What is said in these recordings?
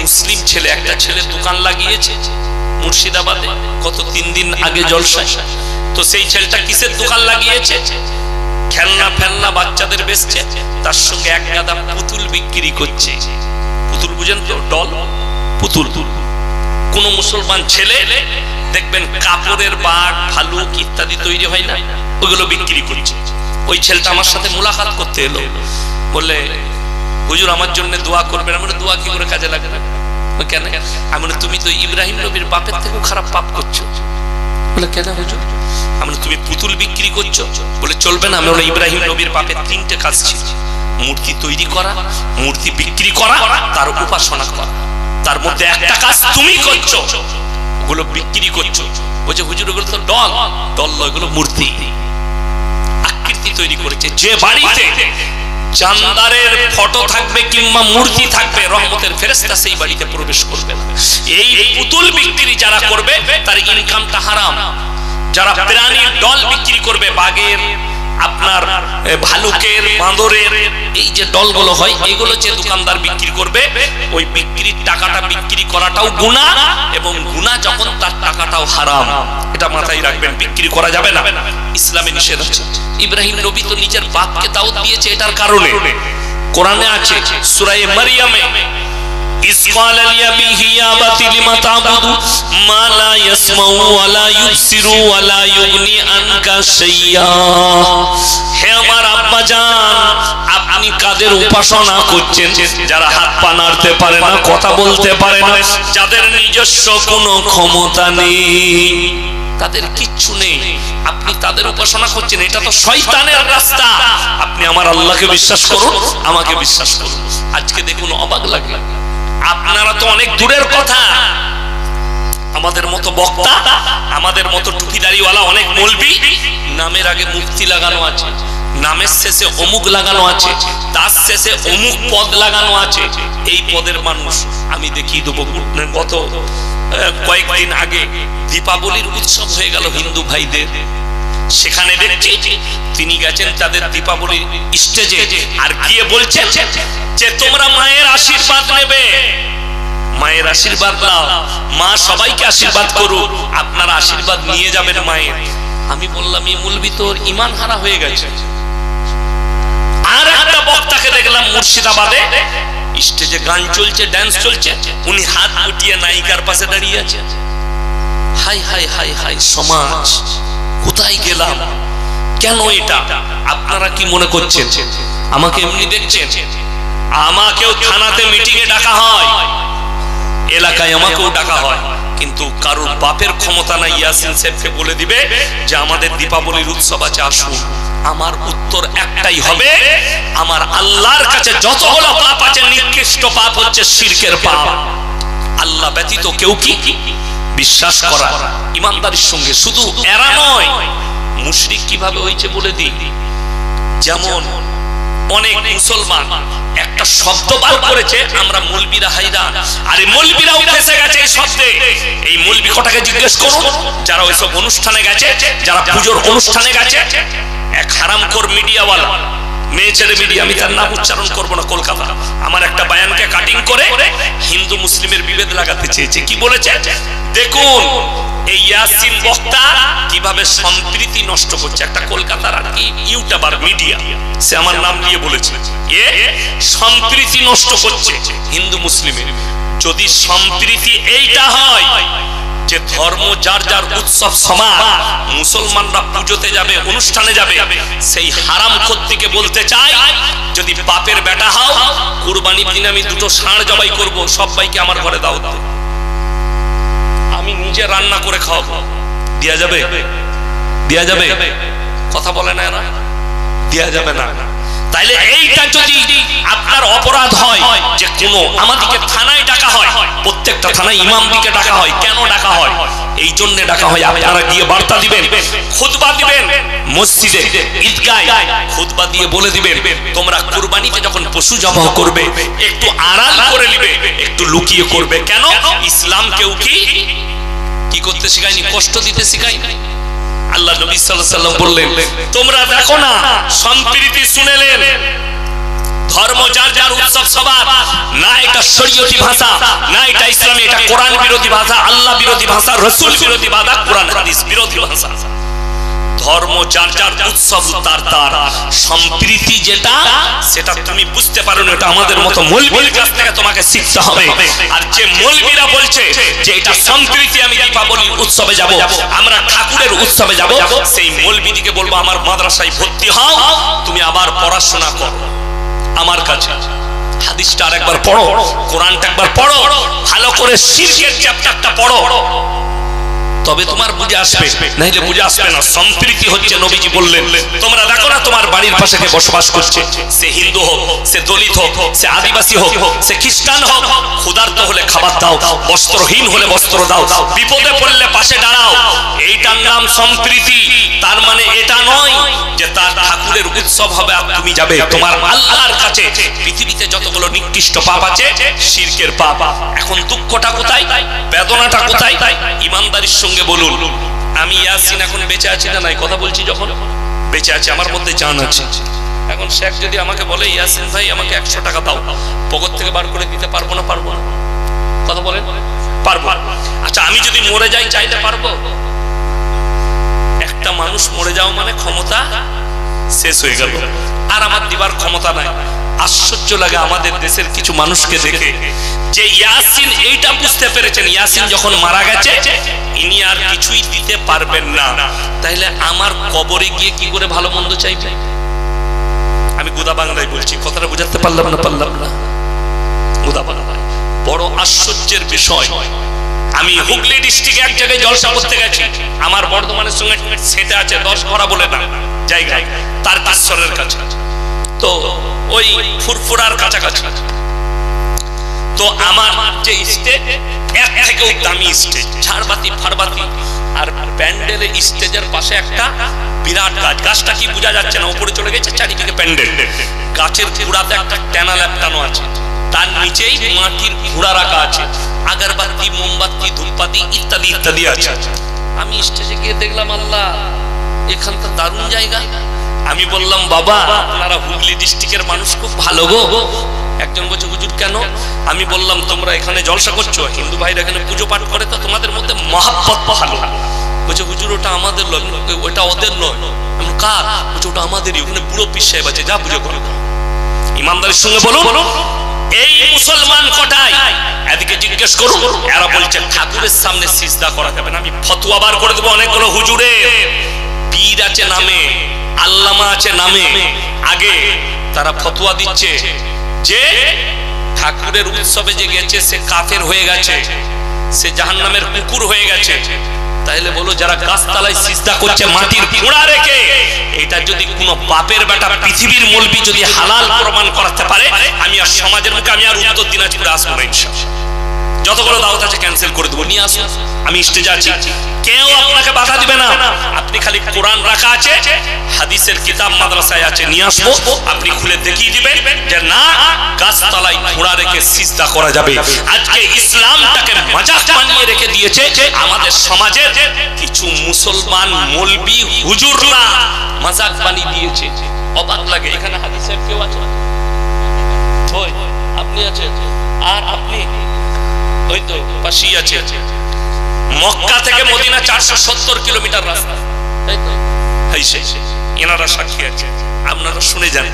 মুসলিম ছেলে, একটা ছেলে দোকান লাগিয়েছে মুর্শিদাবাদে, গত 3 দিন আগে জলসা। তো সেই ছেলেটা কিসের দোকান লাগিয়েছে? খেলনা ফেলনা বাচ্চাদের বেচছে, তার সঙ্গে এক গাদা পুতুল বিক্রি করছে। পুতুল বুঝেন তো? ডল, পুতুল। কোন মুসলমান ছেলে দেখবেন কাপড়ের বাঘ, ভালুক ইত্যাদি তৈরি হয় না, ওইগুলো বিক্রি করছে। ওই ছেলেটা আমার সাথে মুলাকাত করতে এলো, বলে হুজুর আমার জন্য দোয়া করবেন। আমরা দোয়া কি করে কাজে লাগবে? কেন? আমি বলি তুমি তো ইব্রাহিম নবীর বাপের থেকেও খারাপ পাপ করছো। বলে কেন হুজুর? আমি তুমি পুতুল বিক্রি করছো। বলে চলবে না। আমি বলি ইব্রাহিম নবীর বাপের 3টে কাজ ছিল, মূর্তি তৈরি করা, মূর্তি বিক্রি করা, তার উপাসনা করা। তার মধ্যে একটা কাজ তুমি করছো, ওগুলো বিক্রি করছো। বলছে হুজুর ওগুলো তো ডল। ডল নয়, ওগুলো মূর্তি, আকৃতি তৈরি করেছে। যে বাড়িতে জান্দারের ফটো থাকবে কিংবা মূর্তি থাকবে, রহমতের ফেরেশতা সেই বাড়িতে প্রবেশ করবে না। এই পুতুল বিক্রি যারা করবে তার ইনকামটা হারাম। যারা প্রাণীর ডল বিক্রি করবে, বাঘের, আপনার ভালুকের, বাঁদরের, এই যে ডলগুলো হয়, এগুলো যে দোকানদার বিক্রি করবে, ওই বিক্রির টাকাটা বিক্রি করাটাও গুনাহ, এবং গুনাহ যখন তার টাকাটাও হারাম। এটা মাথায় রাখবেন, বিক্রি করা যাবে না, ইসলামে নিষেধ আছে। ইব্রাহিম নবী তো নিজের বাপকে দাওয়াত দিয়েছে এটার কারণে। কোরআনে আছে সূরা মারইয়ামে, ইস ক্বালা লিআবিহি ইয়া আবাতি লিমা তা'বুদু মা লা ইয়াসমাউ ওয়া লা ইউবসিরু ওয়া লা ইউগনি আনকা শাইয়্যা। হে আমার আব্বা জান, আপনি কাদের উপাসনা করছেন? যারা হাত পা নাড়তে পারে না, কথা বলতে পারে না, যাদের নিজস্ব কোনো ক্ষমতা নেই, তাদের কিচ্ছু নেই, আপনি তাদের উপাসনা করছেন। এটা তো শয়তানের রাস্তা। আপনি আমার আল্লাহকে বিশ্বাস করুন, আমাকে বিশ্বাস করুন। আজকে দেখুন অবাক লাগে, আপনারা তো অনেক দূরের কথা, আমাদের মতো বক্তা, আমাদের মতো টুপিদারিওয়ালা অনেক মৌলবি, নামের আগে মুফতি লাগানো আছে, নামের শেষে অমুক লাগানো আছে, তার শেষে অমুক পদ লাগানো আছে। এই পদের মানুষ আমি দেখিয়ে দেবো। গত কয়েকদিন আগে দীপাবলির উৎসব হয়ে গেল হিন্দু ভাইদের, সেখানে দেখছি তিনি গেছেন তাদের দীপাবলির স্টেজে, আর গিয়ে বলছেন যে তোমরা মায়ের আশীর্বাদ নেবে, মায়ের আশীর্বাদ নাও, মা সবাইকে আশীর্বাদ করুক, আপনারা আশীর্বাদ নিয়ে যাবেন মায়ের। আমি বললাম এই মৌলবি তোর ঈমান হারা হয়ে গেছে। আর একটা বক্তাকে দেখলাম মুর্শিদাবাদে, স্টেজে গান চলছে, ডান্স চলছে, উনি হাত উঠিয়ে নায়িকার পাশে দাঁড়িয়ে আছে। হাই হাই হাই হাই, সমাজ কোথায় গেলাম? কেন এটা? আপনারা কি মনে করছেন আমাকে এমনি দেখছেন? আমাকেও থানাতে মিটিং এ ডাকা হয়, এলাকায় আমাকেও ডাকা হয়, কিন্তু কারোর বাপের ক্ষমতা নাই ইয়াসিন সাহেবকে বলে দিবে যে আমাদের দীপাবলির উৎসব আছে, আসুন। আমার উত্তর একটাই হবে, আমার আল্লাহর কাছে যতগুলো পাপ আছে, নিকৃষ্ট পাপ হচ্ছে শিরকের পাপ। আল্লাহ ব্যতীত কেউ কি বিশ্বাস করা, ইমানদারির সঙ্গে। শুধু এরা নয়, মুশরিক কিভাবে হয়েছে বলে দিই। যেমন অনেক মুসলমান একটা শব্দ বার করেছে, আমরা মৌলবীরা হাইরান, আরে মৌলবীরাও ফেসে গেছে এই শব্দে। এই মৌলবী কটাকে জিজ্ঞেস করুন যারা ওইসব অনুষ্ঠানে গেছে, যারা পুজোর অনুষ্ঠানে গেছে। এক হারামখোর মিডিয়াওয়ালা, মেয়ে ছেলে মিডিয়া, আমি তার নাম উচ্চারণ করবো না, কলকাতা, আমার একটা বায়ানকে কাটিং করে হিন্দু মুসলিমের বিভেদ লাগাতে চেয়েছে। কি বলেছে দেখুন, এই ইয়াসিন বক্তা কিভাবে সম্প্রীতি নষ্ট করছে। একটা কলকাতার আর কি ইউটিউবার মিডিয়া, সে আমার নাম নিয়ে বলেছে এ সম্প্রীতি নষ্ট করছে হিন্দু মুসলিমের। যদি সম্প্রীতি এইটা হয় যে ধর্ম যার যার উৎসব সমান, মুসলমানরা পুজোতে যাবে, অনুষ্ঠানে যাবে, সেই হারামখোর থেকে বলতে চাই, যদি বাপের বেটা হও, কুরবানির দিন আমি 2টো ষাঁড় জবাই করব, সবাইকে আমার ঘরে দাওয়াত দাও, আমি নিজে রান্না করে খাওয়াবো, দেয়া যাবে? দেয়া যাবে? কথা বলে না এরা, দেয়া যাবে না। তাইলে এইটা যদি আপনার অপরাধ হয়, যে কোনো আমাদেরকে থানায় ডাকা হয়, প্রত্যেকটা থানায় ইমামদিকে ডাকা হয়। কেন ডাকা হয়? এই জন্য ডাকা হয়, আপনারা গিয়ে বার্তা দিবেন, খুতবা দিবেন, মসজিদে ঈদগায় খুতবা দিয়ে বলে দিবেন তোমরা কুরবানিতে যখন পশু জবাহ করবে একটু আড়াল করে নেবে, একটু লুকিয়ে করবে। কেন? ইসলাম কেউ কি করতে শেখায়নি? কষ্ট দিতে শেখায়নি। আল্লাহ নবী সাল্লাল্লাহু আলাইহি ওয়াসাল্লাম বললেন তোমরা দেখো না, সম্প্রীতি শুনেলেন, ধর্ম যার যার, উৎসব সবার, না এটা শরীয়তি ভাষা, না এটা ইসলামী, এটা কোরআন বিরোধী ভাষা, আল্লাহ বিরোধী ভাষা, রাসূল বিরোধী ভাষা, কোরআন হাদিস বিরোধী ভাষা। ধর্ম যার যার, উৎসব তার তার, সম্প্রীতি যেটা সেটা তুমি বুঝতে পারো না, এটা আমাদের মতো মৌলবীর কাছ থেকে তোমাকে শিখতে হবে। আর যে মৌলবীরা বলছে যে এটা সম্প্রীতি, আমি দীপাবলি উৎসবে যাব, আমরা ঠাকুরের উৎসবে যাব, সেই মৌলবীদিকে বলবো আমার মাদ্রাসায় ভর্তি হও, তুমি আবার পড়াশোনা করো আমার কাছে। হাদিসটা আরেকবার পড়ো, কোরআনটা একবার পড়ো, ভালো করে শিরকের চ্যাপ্টারটা পড়ো, তবে তোমার বুঝে আসবে, নাহলে বুঝে আসবে না। সম্প্রীতি হচ্ছে নবীজি বললেন, তোমরা দেখো না তোমার বাড়ির পাশে কে বসবাস করছে, সে হিন্দু হোক, সে দলিত হোক, সে আদিবাসী হোক, সে খ্রিস্টান হোক, ক্ষুধার্ত হলে খাবার দাও, বস্ত্রহীন হলে বস্ত্র দাও, বিপদে পড়লে পাশে দাঁড়াও, এইটার নাম সম্প্রীতি। তার মানে এটা নয় যে তার ঠাকুরের উৎসব হবে আর তুমি যাবে। তোমার আল্লাহর কাছে পৃথিবীতে যতগুলো নিকৃষ্ট পাপ আছে, শিরকের পাপ। এখন দুঃখটা কোথায়, বেদনাটা কোথায়? ইমানদারির সঙ্গে বলুন, আমি ইয়াসিন এখন বেঁচে আছি না নাই? কথা বলছি যখন বেঁচে আছি, আমার মধ্যে জান আছে। এখন শেখ যদি আমাকে বলে ইয়াসিন ভাই আমাকে 100 টাকা দাও, পকেট থেকে বার করে দিতে পারবো না? পারবো না? কথা বলেন, পারবো। আচ্ছা আমি যদি মরে যাই, চাইলে পারবো? একটা মানুষ মরে যাও মানে ক্ষমতা শেষ হয়ে গেল, আর আমার দিবার ক্ষমতা নাই। আশ্চর্য লাগে আমাদের দেশের কিছু মানুষকে দেখে, যে ইয়াসিন এইটা বুঝতে পেরেছেন, ইয়াসিন যখন মারা গেছে ইনি আর কিছুই দিতে পারবেন না, তাইলে আমার কবরে গিয়ে কি করে ভালো মন্দ চাইবে? আমি গোদা বাংলায় বলছি, কথাটা বুঝাতে পারলাম না? পারলাম না? গোদা বাংলায় বড় আশ্চর্যের বিষয়। আমি হুগলি ডিস্ট্রিক্টে এক জায়গায় জলসা করতে গেছি, আমার বর্ধমানের সঙ্গে সেটা আছে 10 ঘোড়া বলে না জায়গায়, তারকেশ্বরের কাছে, তো ওই ফুরফুরার কাছাকাছি। তো আমার যে স্টেজ, এর থেকেও দামি স্টেজ, ঝাড়বাতি ফাড়বাতি, আর প্যান্ডেলে স্টেজের পাশে একটা বিরাট গাছ, গাছটা কি বোঝা যাচ্ছে না, উপরে চলে গেছে, চারিদিকে প্যান্ডেল, গাছের গুড়াতে একটা ট্যানা ল্যাপটানো আছে, তার নিচেই মাটির ঘোড়া রাখা আছে, আগরবাতি, মোমবাতি, ধূপবাতি ইত্যাদি ইত্যাদি আছে। আমি স্টেজে গিয়ে দেখলাম, আল্লাহ এখানটা দারুণ জায়গা। আমি বললাম, বাবা আপনারা হুগলি ডিস্ট্রিক্টের মানুষ খুব ভালো গো। একজন বলছে, হুজুর কেন? আমি বললাম, তোমরা এখানে জলসা করছো, হিন্দু ভাইরা এখানে পুজো পাঠ করে, তো তোমাদের মধ্যে মহাব্বত ভালো। বলছে, হুজুর ওটা আমাদের নয়, ওটা ওদের নয়। আমি কার? বলছে, ওটা আমাদেরই, ওখানে বুড়ো পীর সাহেব আছে, যা পুজো করো। ইমানদারির সঙ্গে বলুন, এই মুসলমান কোটায় এদিকে জিজ্ঞেস করুন, এরা বলছে ঠাকুরের সামনে সিজদা করা যাবে না। আমি ফতোয়া বার করে দেবো অনেকগুলো হুজুরের, পীর আছে নামে, আল্লামা আছে নামে, আগে তারা ফতোয়া দিচ্ছে যে ঠাকুরের উৎসবে যে গেছে সে কাফের হয়ে গেছে, সে জাহান্নামের কুকুর হয়ে গেছে। তাহলে বলো, যারা গাছতলায় সিজদা করছে মাটির ঘোড়া রেখে, এটা যদি কোনো বাপের বেটা পৃথিবীর মৌলবি যদি হালাল প্রমাণ করাতে পারে, আমি আর সমাজের মুখে আমি আর উত্তর দিনাজপুরে আসবো না ইনশাআল্লাহ। যতগুলো দাওয়াত আছে ক্যান্সেল করে দেবো, নিয়ে আসুন, আমি স্টেজে আছি, কেউ আপনাকে বাধা দিবে না। আপনি খালি কোরআন রাখা আছে, হাদিসের কিতাব মাদ্রাসায় আছে, নিয়ে আসবো, আপনি খুলে দেখিয়ে দিবেন যে না, গাছতলায় ঘোড়া রেখে সিজদা করা যাবে। আজকে ইসলামটাকে মাজাক বানিয়ে রেখে দিয়েছে আমাদের সমাজের কিছু মুসলমান মৌলবি হুজুররা, মাজাক বানিয়ে দিয়েছে। অবাক লাগে। এখানে হাদিসের কেউ আছে? ওই আপনি আছেন, আর আপনি ওই তো পাশেই আছে। মক্কা থেকে মদিনা 470 কিলোমিটার রাস্তা, তাই তো? এনারা সাক্ষী আছে, আপনারা শুনে যান।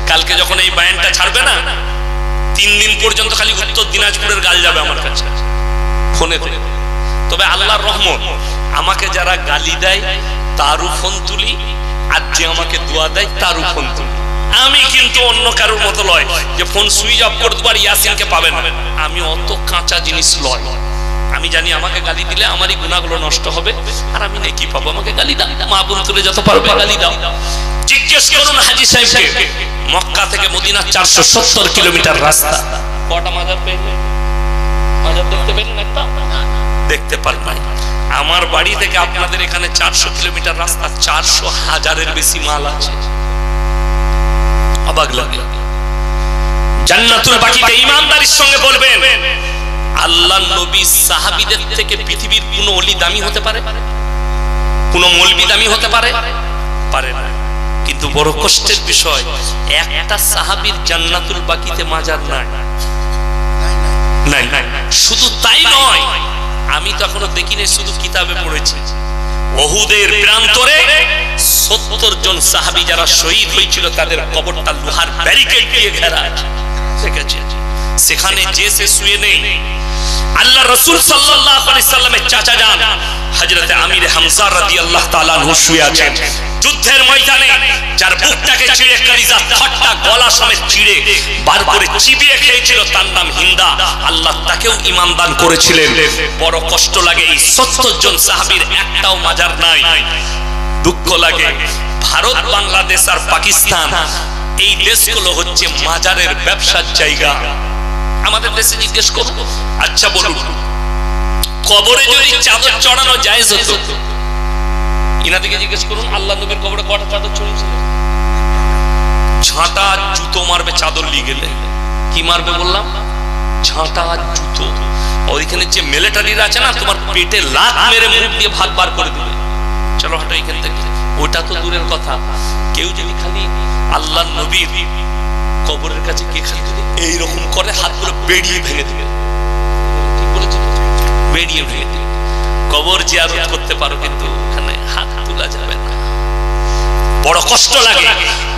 কালকে যখন এই বায়ানটা ছাড়বে না, 3 দিন পর্যন্ত খালি উত্তর দিনাজপুরের গাল যাবে আমার কাছে ফোনে। তবে আল্লাহর রহমত, আমাকে যারা গালি দেয় তারও ফোন তুলি, আর যে আমাকে দোয়া দেয় তারও ফোন তুলি। আমি কিন্তু অন্য কারোর মতো লয় যে ফোন সুইচ অফ করে দেবো আর ইয়াসিনকে পাবেন। আমি অত কাঁচা জিনিস লয়। আমি জানি আমাকে গালি দিলে আমারই গুনাহগুলো নষ্ট হবে, আর আমি নেকি পাবো। আমাকে গালি দাও, মা বোন তুলে যত পারবে গালি দাও। জিজ্ঞেস করুন হাজী সাহেবকে, মক্কা থেকে মদিনা 470 কিলোমিটার রাস্তা, কটা মাজার পেলেন? মাজার দেখতে পেলেন? একটা দেখতে পারবেন। আমার বাড়ি থেকে আপনাদের এখানে 400 কিলোমিটার রাস্তা, 400,000-এর বেশি মাল আছে। অবাক লাগে। জান্নাতুল বাকিতে ইমানদারির সঙ্গে বলবেন, আল্লাহর নবী সাহাবীদের থেকে পৃথিবীর কোন ওলি দামি হতে পারে? কোন মৌলবি দামি হতে পারে? পারে না। কিন্তু বড় কষ্টের বিষয়, একটা সাহাবীর জান্নাতুল বাকিতে মাজার নাই। শুধু তাই নয়, আমি তো এখনো দেখিনি, শুধু কিতাবে পড়েছি, উহুদের প্রান্তরে 70 জন সাহাবী যারা শহীদ হয়েছিল তাদের কবরটা লোহার ব্যারিকেড দিয়ে ঘেরা আছে। সেখানে যে সে শুয়ে নেই। আল্লাহ রাসূল সাল্লাল্লাহু আলাইহি সাল্লামের চাচা যান হযরত আমির হামজা রাদিয়াল্লাহু তাআলা আনহু শুয়ে আছেন যুদ্ধের ময়দানে, যার বুকটাকে চিড়ে কলিজা ঠট্টা গলা সমেত চিড়ে বার করে চিবিয়ে খেয়েছিল, তার নাম হিন্দা। আল্লাহ তাকেও ঈমান দান করেছিলেন। বড় কষ্ট লাগে, এই 70 জন সাহাবীর একটাও মাজার নাই। দুঃখ লাগে। ভারত, বাংলাদেশ আর পাকিস্তান, এই দেশগুলো হচ্ছে মাজারের ব্যবসার জায়গা। আমাদের দেশে জিজ্ঞেস করব, আচ্ছা বলুন, কবরে যদি চাদর চড়ানো জায়েজ হতো, ইনাদিকে জিজ্ঞেস করুন, আল্লাহ নবীর কবরে কটা চাদর চড়িয়েছিল? ঝাঁটা জুতো মারবে চাদর নিয়ে গেলে। কি মারবে বললাম? ঝাঁটা জুতো। ওইখানে যে মিলিটারিরা আছে না, তোমার পেটে লাত মেরে মুখ দিয়ে ভাত বার করে দিবে। চলো হাঁটো এখান থেকে। ওটা তো দূরের কথা, কেউ যদি খালি আল্লাহ নবীর কবরের কাছে গিয়ে খালি যদি এইরকম করে, হাতগুলো বেরিয়ে ভেঙে দিবে। ঠিক বলেছি? বেরিয়ে ভেঙে দিবে। কবর জিয়ারত করতে পারো, কিন্তু ওখানে হাত তোলা যাবে না। বড় কষ্ট লাগে।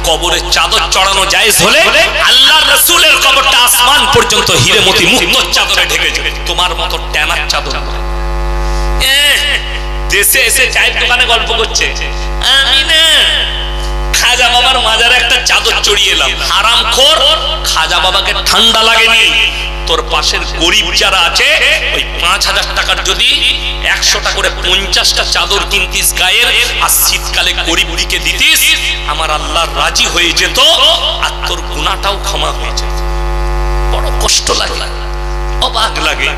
কবরে চাদর চড়ানো জায়েজ হলে আল্লাহর রাসূলের কবরটা আসমান পর্যন্ত হিরে মতি মুক্ত চাদরে ঢেকে যাবে। তোমার মতো ট্যানার চাদর নয়। দেশে এসে চায়ের দোকানে গল্প করছে, আমি না খাজা বাবার মাজারে একটা চাদর চড়িয়ে এলাম। হারামখোর, খাজা বাবাকে ঠান্ডা লাগেনি। তোর পাশের গরিব যারা আছে, ওই 5000 টাকার যদি 100টা করে 50টা চাদর কিনতিস গায়ের, আর শীতকালে গরিব দিকে দিতিস, আমার আল্লাহ রাজি হয়ে যেত, আর তোর গুনাহটাও ক্ষমা হয়ে যেত। বড় কষ্ট লাগে, অবাক লাগে।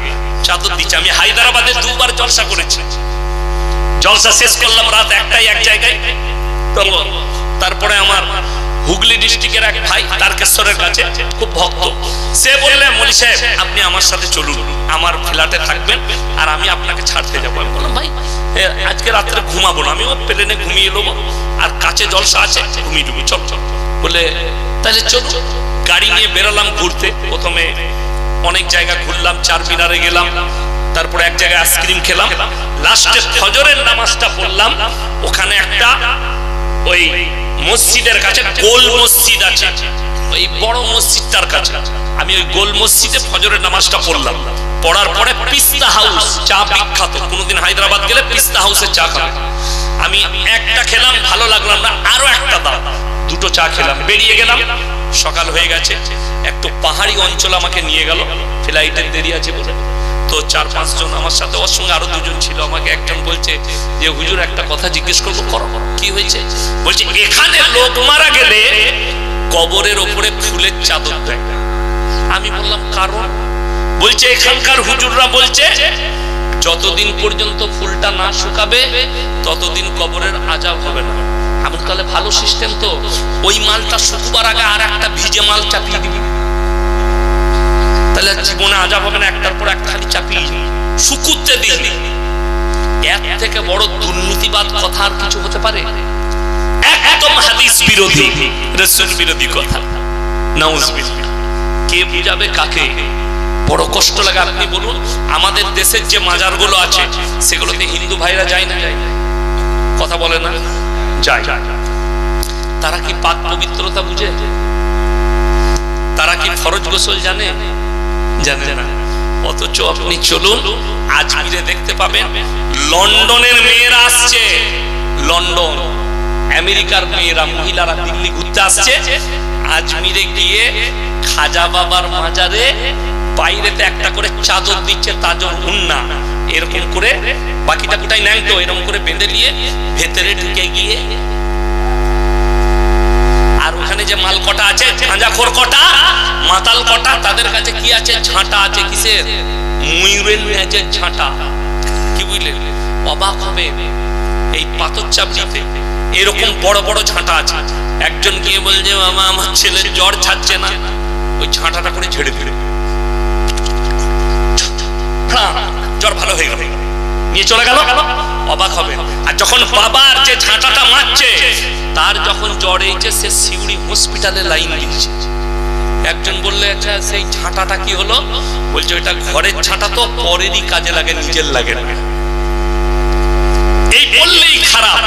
চাদর দিচ্ছে। আমি হায়দ্রাবাদে 2 বার জলসা করেছি। জলসা শেষ করলাম রাত 1টায় এক জায়গায়। তারপরে আমার হুগলি ডিস্ট্রিক্টের এক ভাই তারকেশ্বরের কাছে খুব ভক্ত, সে বললেন, মলি সাহেব আপনি আমার সাথে চলুন, আমার ফ্ল্যাটে থাকবেন আর আমি আপনাকে ছাড়তে যাবো। আমি বললাম, ভাই আজকে রাত্রে ঘুমাবো না, আমি ও প্লেনে ঘুমিয়ে নেবো, আর কাছে জলসা আছে, ঘুমিয়ে দেবো, চল চল। বলে তাহলে চলুন। গাড়ি নিয়ে বেরোলাম ঘুরতে। প্রথমে অনেক জায়গা ঘুরলাম, চারমিনারে গেলাম, তারপরে এক জায়গায় আইসক্রিম খেলাম, লাস্টে ফজরের নামাজটা পড়লাম। ওখানে একটা ওই মসজিদের কাছে গোল মসজিদ আছে, ওই বড় মসজিদটার কাছে আমি ওই গোল মসজিদে ফজরের নামাজটা পড়লাম। পড়ার পরে পিস্তা হাউস, চা বিখ্যাত, কোনোদিন হায়দ্রাবাদ গেলে পিস্তা হাউসে চা খাবে। আমি একটা খেলাম, ভালো লাগলাম না, আরো একটা দাও। 2টো চা খেলাম, বেরিয়ে গেলাম। সকাল হয়ে গেছে। একটু পাহাড়ি অঞ্চল আমাকে নিয়ে গেল, ফ্লাইটের দেরি আছে বলে। তো 4-5 জন আমার সাথে, ওর সঙ্গে আরো 2 জন ছিল। আমাকে একজন বলছে যে হুজুর একটা কথা জিজ্ঞেস করবো। করো। কি হয়েছে? বলছে এখানে লোক মারা গেলে কবরের ওপরে ফুলের চাদর দেয়। আমি বললাম কারণ? বলছে এখানকার হুজুররা বলছে যতদিন পর্যন্ত ফুলটা না শুকাবে ততদিন কবরের আযাব হবে না। আমি তাহলে ভালো সিস্টেম তো, ওই মালটা শুকবার আগে আর একটা ভিজে মাল চাপিয়ে দিবি, তাহলে জীবনে আযাব হবে না। একটার পর একটা খালি চাপিয়ে শুকুতে দিবি। এর থেকে বড় দুর্নীতিবাদ কথা আর কিছু হতে পারে? একদম হাদিস বিরোধী, রাসূল বিরোধী কথা। নাউজুবিল্লাহ। কে বুঝাবে কাকে? বড় কষ্ট লাগে। আপনি বলুন, আমাদের দেশের যে মাজারগুলো আছে সেগুলোতে হিন্দু ভাইরা যায় না? যায়। কথা বলে না? যায়। তারা কি পাক পবিত্রতা বুঝে? তারা কি ফরজ গোসল জানে? জানে না। অথচ আপনি চলুন আজমিরে দেখতে পাবেন লন্ডনের মেয়েরা আসছে, লন্ডন আমেরিকার মেয়েরা, মহিলারা দিল্লি ঘুরতে আসছে, আজমিরে গিয়ে খাজা বাবার মাজারে বাইরেতে একটা করে চাদর দিচ্ছে, তাজর উন্না এরকম করে, বাকিটা কোটাই নাই তো, এরকম করে বেঁধে নিয়ে ভেতরে ঢুকে গিয়ে, আর ওখানে যে মাল কটা আছে, গাঁজাখোর কটা, মাতাল কটা, তাদের কাছে কি আছে? ঝাঁটা আছে। কিসের? ময়ূরের ন্যাজের ঝাঁটা। কি বুঝলেন? অবাক হবে, এই পাথর চাপড়িতে এরকম বড় বড় ঝাঁটা আছে। একজন গিয়ে বলছে, মামা আমার ছেলের জ্বর ছাড়ছে না, ওই ঝাঁটাটা করে ঝেড়ে ফেলে জ্বর ভালো হয়ে গেল, নিয়ে চলে গেল, অবাক হবে। আর যখন বাবার যে ঝাঁটাটা মারছে, তার যখন জ্বর হয়েছে, সে সিউড়ি হসপিটালে লাইন দিচ্ছে। একজন বললে, আচ্ছা সেই ঝাঁটাটা কি হলো? বলছে ওইটা ঘরের ঝাঁটা, তো পরেরই কাজে লাগে, নিজের লাগে না। এই বললেই খারাপ।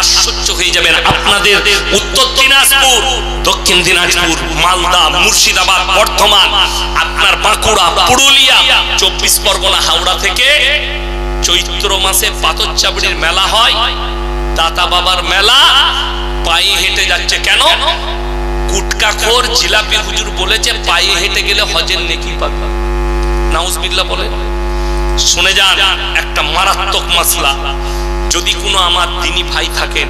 আশ্চর্য হয়ে যাবেন। আপনাদের উত্তর দিনাজপুর, দক্ষিণ দিনাজপুর, মালদা, মুর্শিদাবাদ, বর্ধমান, আপনার বাঁকুড়া, পুরুলিয়া, 24 পরগনা, হাওড়া থেকে চৈত্র মাসে পাথরচাবড়ির মেলা হয়, দাতা বাবার মেলা। পায়ে হেঁটে যাচ্ছে। কেন? গুটকাখোর জিলাপি হুজুর বলেছে পায়ে হেঁটে গেলে হজের নেকি পাবে। নাউজুবিল্লাহ বলে। শুনে যান, একটা মারাত্মক মাসলা। যদি কোনো আমার দিনী ভাই থাকেন,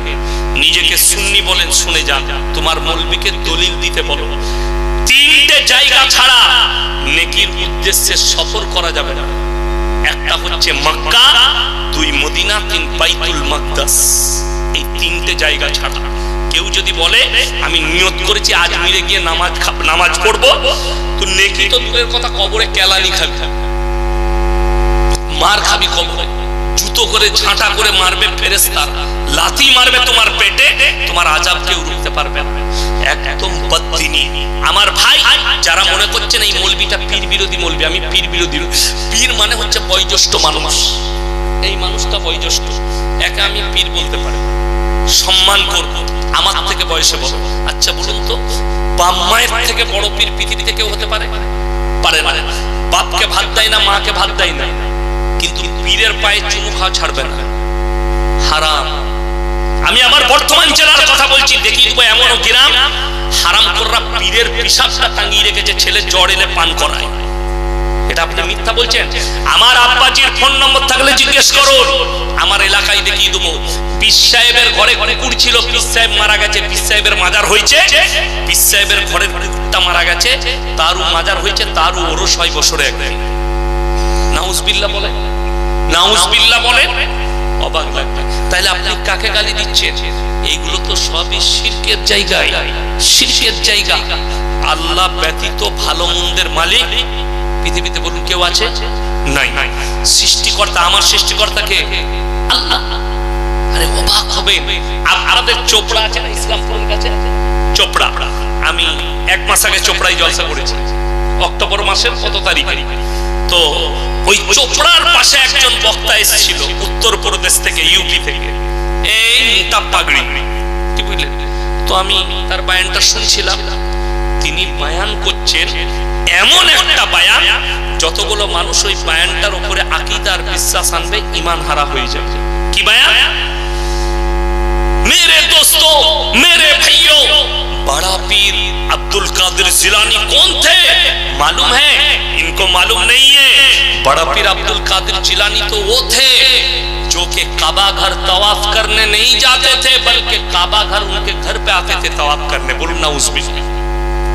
নিজেকে সুন্নি বলেন, শুনে যান, তোমার মৌলবীকে দলিল দিতে বলো, 3টে জায়গা ছাড়া নেকির উদ্দেশ্যে সফর করা যাবে না। একটা হচ্ছে মক্কা, 2 মদিনা, 3 বাইতুল মাকদাস। এই 3টে জায়গা ছাড়া কেউ যদি বলে আমি নিয়ত করেছি আজমিরে গিয়ে নামাজ পড়বো, তো নেকি তো দূরের কথা, কবরে কেলানি খাবি, মার খাবি কবরে। জুতো করে ঝাঁটা করে মারবে ফেরেশতা, লাথি মারবে তোমার পেটে, তোমার আযাব কেউ রুখতে পারবে না। একদম বদদিনী। আমার ভাই যারা মনে করছেন এই মৌলবীটা পীর বিরোধী মৌলবী, আমি পীর বিরোধী। পীর মানে হচ্ছে বয়োজ্যেষ্ঠ মানুষ। এই মানুষটা বয়োজ্যেষ্ঠ, একে আমি পীর বলতে পারি, সম্মান করব, আমার থেকে বয়সে বড়। আচ্ছা বলুন তো, বাপ মায়ের থেকে বড় পীর পৃথিবীতে কেউ হতে পারে? পারে না। বাপকে ভাত দেয় না, মাকে ভাত দেয় না, কিন্তু পীরের পায়ে চুমু খাওয়া ছাড়বে না, হারাম। আমি আমার বর্তমান জেলার কথা বলছি, দেখি দেবো এমনও গ্রাম হারামখোররা পীরের পেশাবটা টাঙিয়ে রেখেছে, ছেলে জ্বর এলে পান করায়। এটা আপনি মিথ্যা বলছেন? আমার আব্বাজির ফোন নম্বর থাকলে জিজ্ঞেস করুন, আমার এলাকায় দেখিয়ে দেবো। পীর সাহেবের ঘরে কুকুর ছিল, পীর সাহেব মারা গেছে, পীর সাহেবের মাজার হয়েছে, পীর সাহেবের ঘরের কুকুরটা মারা গেছে, তারও মাজার হয়েছে, তারও ওরস হয় বছরে একদিন। নাউজুবিল্লাহ বলে, নাউজুবিল্লাহ বলে, অবাক লাগবে। তাহলে আপনি কাকে গালি দিচ্ছেন? এইগুলো তো সবই শিরকের জায়গায়, শিরকের জায়গা। আল্লাহ ব্যতীত ভালো মন্দের মালিক পৃথিবীতে বলুন কেউ আছে? নাই। সৃষ্টিকর্তা, আমার সৃষ্টিকর্তাকে আল্লাহ। আরে অবাক হবে। আপনাদের চোপড়া আছে না ইসলামপুরের কাছে? চোপড়া, আমি 1 মাস আগে চোপড়ায় জলসা করেছি, অক্টোবর মাসের কত তারিখে। তো ওই চোপড়ার পাশে একজন বক্তা এসেছিল উত্তরপ্রদেশ থেকে, ইউপি থেকে, এই মোটা পাগড়ি, কি বুঝলেন? তো আমি তার বায়ানটা শুনছিলাম। তিনি বায়ান করছেন, এমন একটা বায়ান, যতগুলো মানুষ ওই বায়ানটার উপরে আকীদার বিশ্বাস আনবে, ঈমান হারা হয়ে যাবে। কি বায়ান? मेरे दोस्तों, मेरे भाइयों, बड़ा पीर अब्दुल कादिर जिलानी कौन थे मालूम है? इनको मालूम नहीं है। बड़ा पीर अब्दुल कादिर जिलानी तो वो थे जो कि काबा घर तवाफ करने नहीं जाते थे, बल्कि काबा घर उनके घर पे आते थे तवाफ करने। बोलून नाउजुबिल्लाह।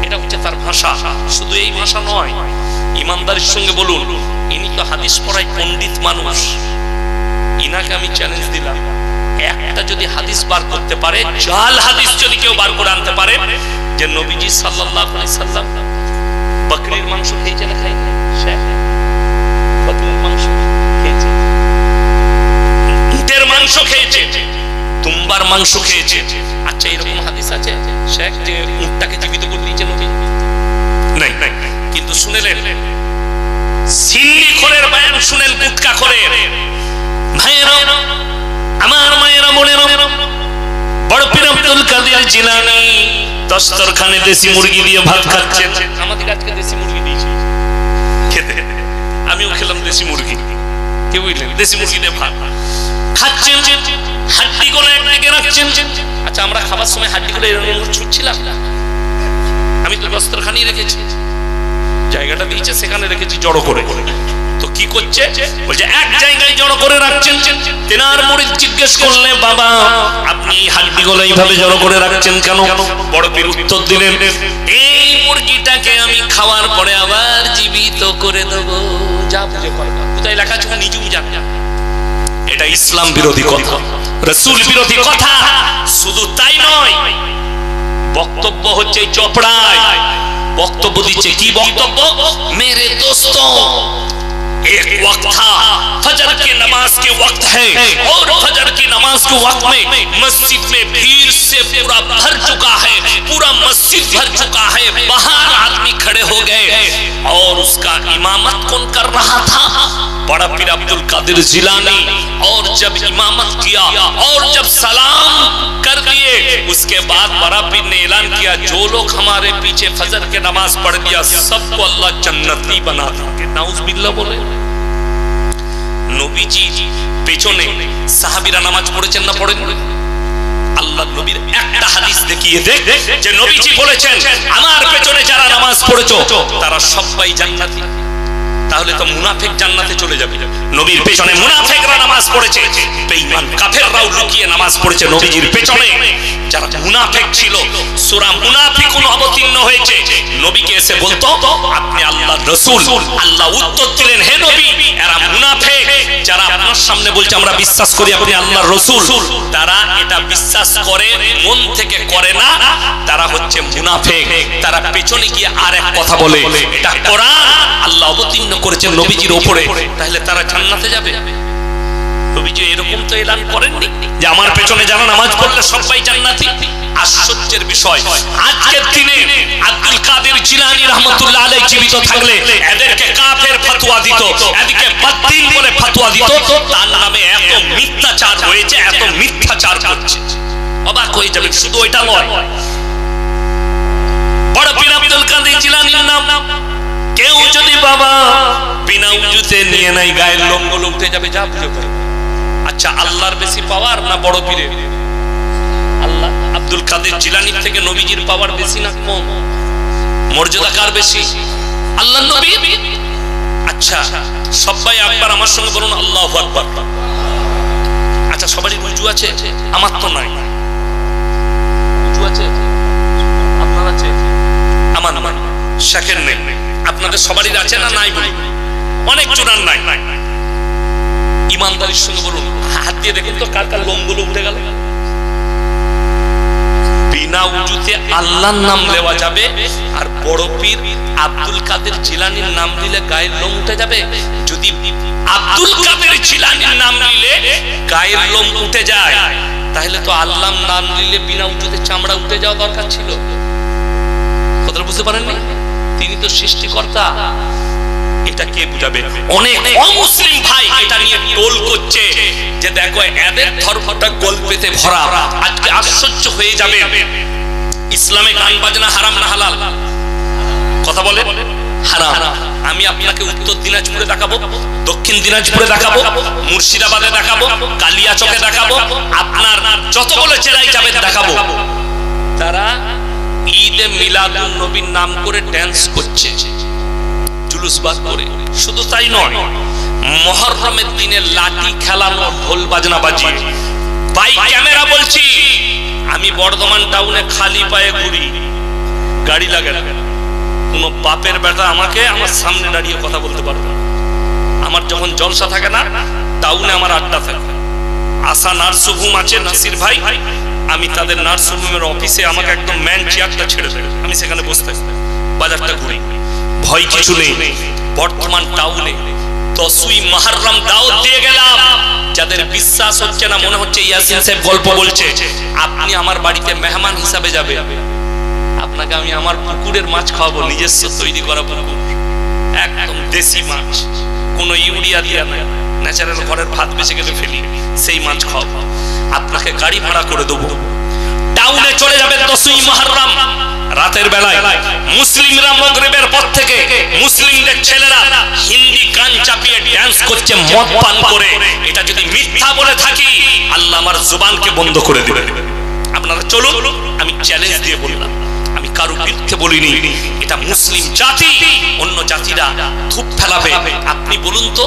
এটা হচ্ছে তার ভাষা। শুধু এই ভাষা নয়, ইমানদারির সঙ্গে বলুন, ইনি তো হাদিস পড়ায় পণ্ডিত মানুষ। ইনাকে আমি চ্যালেঞ্জ দিলাম, একটা যদি হাদিস বার করতে পারে, জাল হাদিস যদি কেউ বার করে আনতে পারে, যে নবীজি সাল্লাল্লাহু আলাইহি সাল্লাম বকরির মাংস খেয়েছে না খায়নি? শেখ বকরির মাংস খেয়েছে, উটের মাংস খেয়েছে, দুম্বার মাংস খেয়েছে। আচ্ছা এরকম হাদিস আছে শেখ যে উটটাকে জীবিত করে দিয়েছে নবী? নাই। কিন্তু শুনেলেন সিন্নিখোরের বয়ান, শুনেন গুটকাখোরের। ভাইয়েরা আমার, মায়েরা, বোনেরা, বড় পীর আব্দুল কাদের জিলানী দস্তরখানে দেশি মুরগি দিয়ে ভাত খাচ্ছেন। আমাদের আজকে দেশি মুরগি দিয়েছে খেতে, আমিও খেলাম দেশি মুরগি, কি বুঝলেন? দেশি মুরগি দিয়ে ভাত খাচ্ছেন, হাড্ডিগুলো একদিকে রাখছেন। আচ্ছা আমরা খাবার সময় হাড্ডিগুলো এরকম ছুটছিলাম? আমি তো দস্তরখানি রেখেছি, জায়গাটা দিয়েছে সেখানে রেখেছি জড়ো করে। তো কি করছে? বলছে এক জায়গায় জড়ো করে রাখছেন। তেনার মুরিদ জিজ্ঞেস করলে, বাবা আপনি এই হাড্ডিগুলো এইভাবে জড়ো করে রাখছেন কেন? বড় পীর উত্তর দিলেন, এই মুরগিটাকে আমি খাওয়ার পরে আবার জীবিত করে দেব। যা বুঝে করবা, কোথায় লেখা আছে নিজেও জানে। এটা ইসলাম বিরোধী কথা, রাসূল বিরোধী কথা। শুধু তাই নয়, বক্তব্য হচ্ছে চোপড়ায় বক্তব্য দিচ্ছে। কি বক্তব্য? মেরে দোস্তों, एक वक्त था फजर के नमाज के वक्त है और फजर की नमाज के वक्त में मस्जिद में भीड़ से पूरा भर चुका है, पूरा मस्जिद भर चुका है, बाहर आदमी खड़े हो गए और उसका इमामत कौन कर रहा था? बड़ा पीर अब्दुल कादिर जिलानी। और जब इमामत किया और जब सलाम कर दिए उसके बाद बड़ा पीर ने ऐलान किया, जो लोग हमारे पीछे फजर के नमाज पढ़ दिया सबको अल्लाह जन्नती बना देंगे। नाउज़ुबिल्लाह बोले। নবীজি পেছনে সাহাবীরা নামাজ পড়েছেন না পড়েন? আল্লাহ নবীর একটা হাদিস দেখিয়ে দেখ যে নবীজি বলেছেন আমার পেছনে যারা নামাজ পড়েছো তারা সবাই জান্নাতি। তাহলে তো মুনাফিক জান্নাতে চলে যাবে। নবীর পেছনে মুনাফিকরা নামাজ পড়েছে, বেঈমান কাফেররাও লুকিয়ে নামাজ পড়েছে নবীজির পেছনে। যারা মুনাফিক ছিল সূরা মুনাফিকুন অবতীর্ণ হয়েছে, নবীকে এসে বলতো আপনি আল্লাহর রাসূল। আল্লাহ উত্তর দিলেন, হে নবী এরা মুনাফিক। যারা আপনার সামনে বলছে আমরা বিশ্বাস করি আপনি আল্লাহর রাসূল, তারা এটা বিশ্বাস করে মন থেকে করে না, তারা হচ্ছে মুনাফিক। তারা পেছনে গিয়ে আরেক কথা বলে। এটা কোরআন আল্লাহ অবতীর্ণ করেছেন নবীজির উপরে, তাহলে তারা জান্নাতে যাবে। নবীজি এরকম তো এলান করেননি যে আমার পেছনে যারা নামাজ পড়লে সবাই জান্নাতি। আশ্চর্যের বিষয় আজকের দিনে আব্দুল কাদের জিলানী রাহমাতুল্লাহ আলাইহি জীবিত থাকলে এদেরকে কাফের ফতোয়া দিত, এদিকে বাতিল বলে ফতোয়া দিত। তার নামে এত মিথ্যাচার হয়েছে, এত মিথ্যাচার করছে, অবাক হয়ে যাবে। শুধু এটা নয়, বড় পীর আব্দুল কাদের জিলানীর নাম কেউ যদি বাবা বিনা উজুতে নিয়ে নাই গায়ের লোমগুলো উঠে যাবে, যা বুঝে করে। আচ্ছা আল্লাহর বেশি পাওয়ার না বড় পীরের? আল্লাহ আব্দুল কাদের জিলানীর থেকে নবীজির পাওয়ার বেশি না কম? মর্যাদা কার বেশি? আল্লাহর নবী। আচ্ছা সবাই একবার আমার সঙ্গে বলুন আল্লাহু আকবার। আচ্ছা সবারই উজু আছে? আমার তো নাই। উজু আছে? আপনার আছে? আমার নাই, শাকের নেই। আপনাদের সবারই আছে না নাই? বলি অনেক জোনার নাই। ইমানদারির সঙ্গে বলুন, হাত দিয়ে দেখুন তো কার কার লোমগুলো উঠে গেল। বিনা উজুতে আল্লাহর নাম নেওয়া যাবে, আর বড় পীর আব্দুল কাদের জিলানীর নাম নিলে গায়ের লোম উঠে যাবে? যদি আব্দুল কাদের জিলানীর নাম নিলে গায়ের লোম উঠে যায়, তাহলে তো আল্লাহর নাম নিলে বিনা উজুতে চামড়া উঠে যাওয়া দরকার ছিল। কথাটা বুঝতে পারেননি? তিনি তো সৃষ্টিকর্তা। এটা কে বুঝাবে? অনেক অমুসলিম ভাই এটা নিয়ে টোল করছে যে দেখো এদের ধর্মটা গল্পেতে ভরা। আজকে আশ্চর্য হয়ে যাবে, ইসলামে গান বাজনা হারাম না হালাল? কথা বলে হারাম। আমি আপনাকে উত্তর দিনাজপুরে দেখাবো, দক্ষিণ দিনাজপুরে দেখাবো, মুর্শিদাবাদে দেখাবো, কালিয়াচকে দেখাবো, আপনার যতগুলো জেলায় যাবেন দেখাবো। তারা ঈদে মিলাদুন নবীর নাম করে ড্যান্স করছে, জুলুস বার করে। শুধু তাই নয়, মুহররমের দিনে লাঠি খেলানো, ঢোল বাজনা বাজিয়ে। বাই ক্যামেরা বলছি, আমি বর্ধমান টাউনে খালি পায়ে ঘুরি, গাড়ি লাগে না। কোন বাপের বেটা আমাকে আমার সামনে দাঁড়িয়ে কথা বলতে পারবে। আমার যখন জলসা থাকে না, টাউনে আমার আড্ডা থাকে। আশা নার্সিংহোম আছে নাসির ভাই, আমি তাদের নার্সিংহোমের অফিসে আমাকে একদম ম্যান চেয়ারটা ছেড়ে দেয়, আমি সেখানে বসে থাকি, বাজারটা ঘুরি, ভয় কিছু নেই। বর্তমান টাউনে 10ই মুহররম দাওয়াত দিয়ে গেলাম। যাদের বিশ্বাস হচ্ছে না, মনে হচ্ছে ইয়াসিন সাহেব গল্প বলছে, আপনি আমার বাড়িতে মেহমান হিসাবে যাবে, আপনাকে আমি আমার পুকুরের মাছ খাওয়াবো, নিজস্ব তৈরি করা পুকুর, একদম দেশি মাছ, কোনো ইউরিয়া দিয়া না, ন্যাচারাল ঘরের ভাত বেঁচে গেলে ফেলি, সেই মাছ খাওয়াবো। আপনাকে গাড়ি ভাড়া করে দেবো, টাউনে চলে যাবেন 10ই মুহররম রাতের বেলায়। মুসলিমরা মাগরিবের পর থেকে মুসলিমদের ছেলেরা হিন্দি গান চাপিয়ে ডান্স করছে মদ পান করে। এটা যদি মিথ্যা বলে থাকি আল্লাহ আমার জবানকে বন্ধ করে দিবেন। আপনারা চলুন, আমি চ্যালেঞ্জ দিয়ে বললাম, আমি কারো বিরুদ্ধে বলিনি। এটা মুসলিম জাতি, অন্য জাতিরা ধূপ ফেলাবে। আপনি বলুন তো